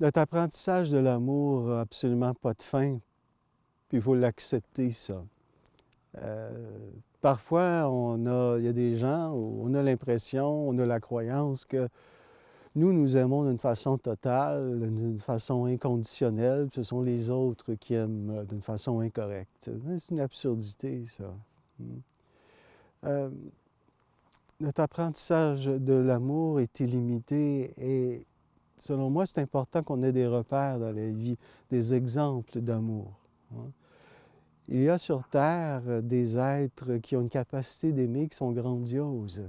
Notre apprentissage de l'amour n'a absolument pas de fin, puis il faut l'accepter, ça. Parfois, il y a des gens où on a l'impression, on a la croyance que nous aimons d'une façon totale, d'une façon inconditionnelle, puis ce sont les autres qui aiment d'une façon incorrecte. C'est une absurdité, ça. Euh, Notre apprentissage de l'amour est illimité et selon moi, c'est important qu'on ait des repères dans la vie, des exemples d'amour. Il y a sur Terre des êtres qui ont une capacité d'aimer qui sont grandioses.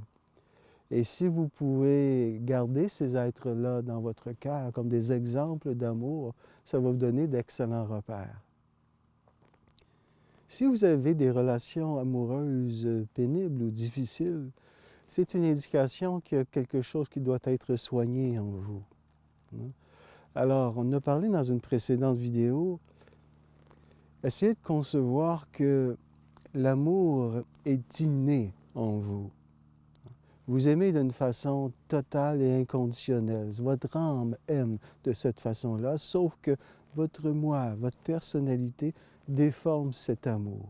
Et si vous pouvez garder ces êtres-là dans votre cœur comme des exemples d'amour, ça va vous donner d'excellents repères. Si vous avez des relations amoureuses pénibles ou difficiles, c'est une indication qu'il y a quelque chose qui doit être soigné en vous. Alors, on a parlé dans une précédente vidéo, essayez de concevoir que l'amour est inné en vous. Vous aimez d'une façon totale et inconditionnelle. Votre âme aime de cette façon-là, sauf que votre moi, votre personnalité déforme cet amour.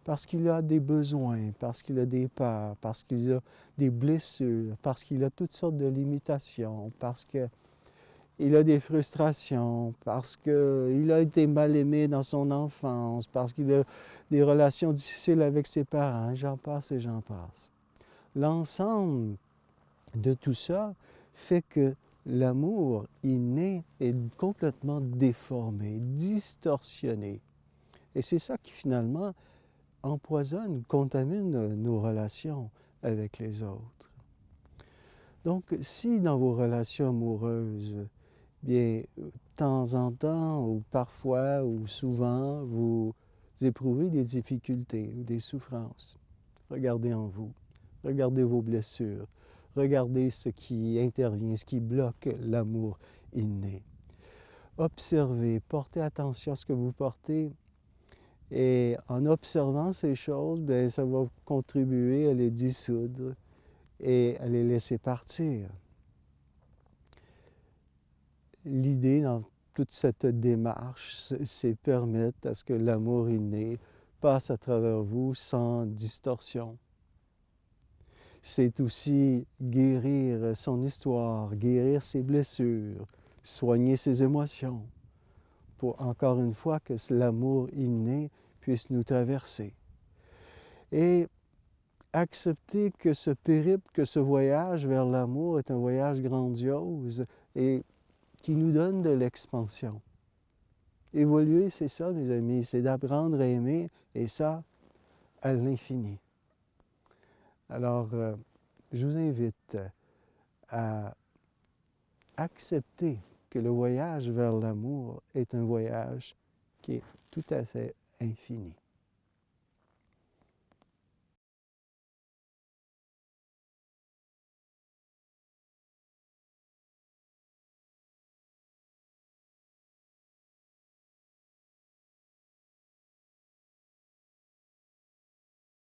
Parce qu'il a des besoins, parce qu'il a des peurs, parce qu'il a des blessures, parce qu'il a toutes sortes de limitations, parce qu'il a des frustrations, parce qu'il a été mal aimé dans son enfance, parce qu'il a des relations difficiles avec ses parents, j'en passe et j'en passe. L'ensemble de tout ça fait que l'amour inné est complètement déformé, distorsionné. Et c'est ça qui finalement empoisonne, contamine nos relations avec les autres. Donc, si dans vos relations amoureuses, bien, de temps en temps, ou parfois, ou souvent, vous éprouvez des difficultés ou des souffrances, regardez en vous. Regardez vos blessures. Regardez ce qui intervient, ce qui bloque l'amour inné. Observez, portez attention à ce que vous portez. Et en observant ces choses, bien, ça va contribuer à les dissoudre et à les laisser partir. L'idée dans toute cette démarche, c'est permettre à ce que l'amour inné passe à travers vous sans distorsion. C'est aussi guérir son histoire, guérir ses blessures, soigner ses émotions, pour encore une fois que l'amour inné puisse nous traverser. Et accepter que ce périple, que ce voyage vers l'amour est un voyage grandiose et qui nous donne de l'expansion. Évoluer, c'est ça, mes amis, c'est d'apprendre à aimer, et ça, à l'infini. Alors, je vous invite à accepter que le voyage vers l'amour est un voyage qui est tout à fait infini.